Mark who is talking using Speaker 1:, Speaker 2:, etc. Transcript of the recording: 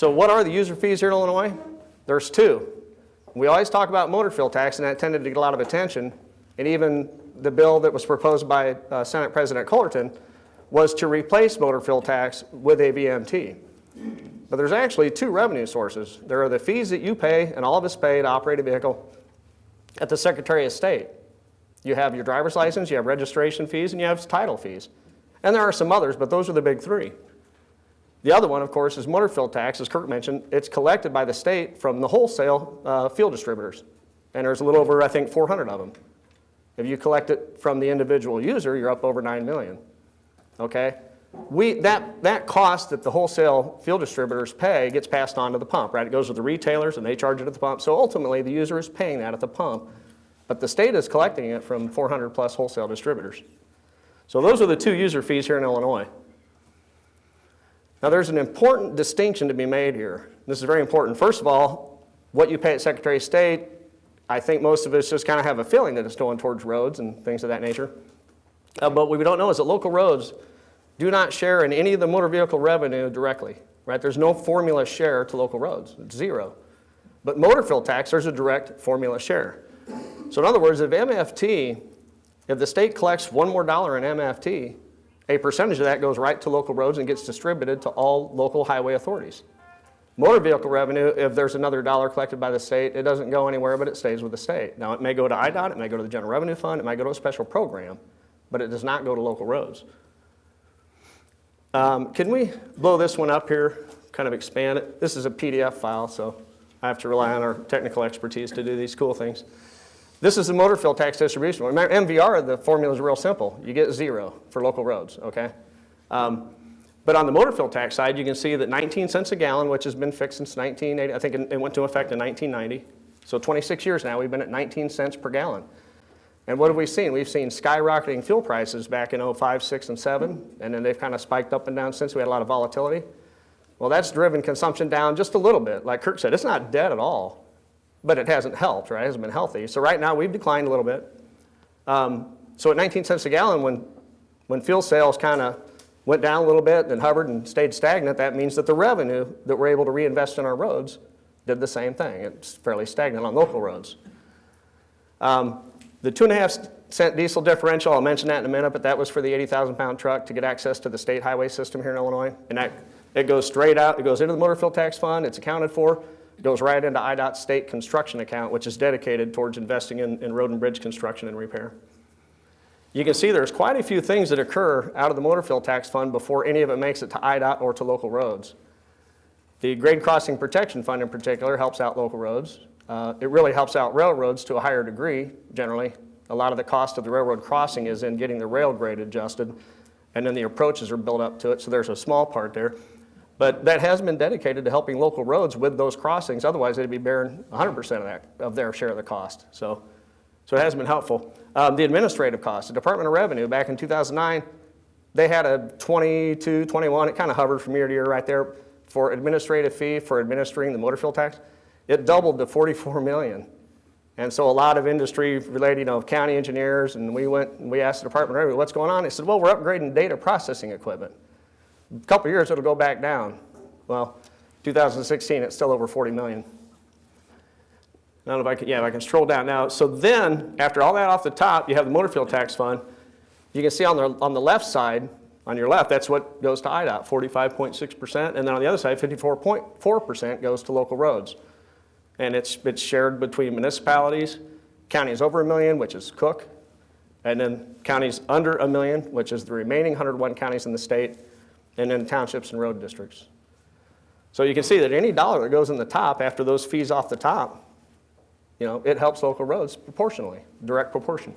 Speaker 1: So what are the user fees here in Illinois? There's two. We always talk about motor fuel tax, and that tended to get a lot of attention. And even the bill that was proposed by Senate President Cullerton was to replace motor fuel tax with a VMT. But there's actually two revenue sources. There are the fees that you pay, and all of us pay to operate a vehicle at the Secretary of State. You have your driver's license, you have registration fees, and you have title fees. And there are some others, but those are the big three. The other one, of course, is motor fuel tax. As Kirk mentioned, it's collected by the state from the wholesale fuel distributors. And there's a little over, I think, 400 of them. If you collect it from the individual user, you're up over 9 million. Okay? That cost that the wholesale fuel distributors pay gets passed on to the pump, right? It goes to the retailers and they charge it at the pump. So ultimately, the user is paying that at the pump. But the state is collecting it from 400 plus wholesale distributors. So those are the two user fees here in Illinois. Now there's an important distinction to be made here. This is very important. First of all, what you pay at Secretary of State, I think most of us just kind of have a feeling that it's going towards roads and things of that nature. But what we don't know is that local roads do not share in any of the motor vehicle revenue directly, right? There's no formula share to local roads, it's zero. But motor fuel tax, there's a direct formula share. So in other words, if the state collects $1 more in MFT, a percentage of that goes right to local roads and gets distributed to all local highway authorities. Motor vehicle revenue, if there's another dollar collected by the state, it doesn't go anywhere, but it stays with the state. Now, it may go to IDOT, it may go to the General Revenue Fund, it might go to a special program, but it does not go to local roads. Can we blow this one up here, kind of expand it? This is a PDF file, so I have to rely on our technical expertise to do these cool things. This is the motor fuel tax distribution. Remember, MVR, the formula is real simple. You get zero for local roads, okay? But on the motor fuel tax side, you can see that 19 cents a gallon, which has been fixed since 1980, I think it went into effect in 1990. So 26 years now, we've been at 19 cents per gallon. And what have we seen? We've seen skyrocketing fuel prices back in 05, 6, and 7, and then they've kind of spiked up and down since. We had a lot of volatility. Well, that's driven consumption down just a little bit. Like Kirk said, it's not dead at all, but it hasn't helped, right? It hasn't been healthy. So right now, we've declined a little bit. So at 19 cents a gallon, when fuel sales kind of went down a little bit, then hovered and stayed stagnant, that means that the revenue that we're able to reinvest in our roads did the same thing. It's fairly stagnant on local roads. The 2.5 cent diesel differential, I'll mention that in a minute, but that was for the 80,000 pound truck to get access to the state highway system here in Illinois. And it goes straight out, it goes into the motor fuel tax fund, it's accounted for, it goes right into IDOT's state construction account, which is dedicated towards investing in road and bridge construction and repair. You can see there's quite a few things that occur out of the motor fuel tax fund before any of it makes it to IDOT or to local roads. The grade crossing protection fund in particular helps out local roads. It really helps out railroads to a higher degree, generally. A lot of the cost of the railroad crossing is in getting the rail grade adjusted, and then the approaches are built up to it, so there's a small part there. But that has been dedicated to helping local roads with those crossings. Otherwise, they'd be bearing 100% of their share of the cost. So it has been helpful. The administrative costs, the Department of Revenue back in 2009, they had a 22, 21, it kind of hovered from year to year right there for administrative fee for administering the motor fuel tax. It doubled to 44 million. And so a lot of industry related, county engineers, and we asked the Department of Revenue, what's going on? They said, well, we're upgrading data processing equipment. A couple of years, it'll go back down. Well, 2016, it's still over 40 million. I don't know if I can scroll down now. So then, after all that off the top, you have the motor fuel tax fund. You can see on the left side, on your left, that's what goes to IDOT, 45.6%. And then on the other side, 54.4% goes to local roads. And it's shared between municipalities, counties over $1 million, which is Cook, and then counties under $1 million, which is the remaining 101 counties in the state, and then townships and road districts. So you can see that any dollar that goes in the top after those fees off the top, it helps local roads proportionally, direct proportion.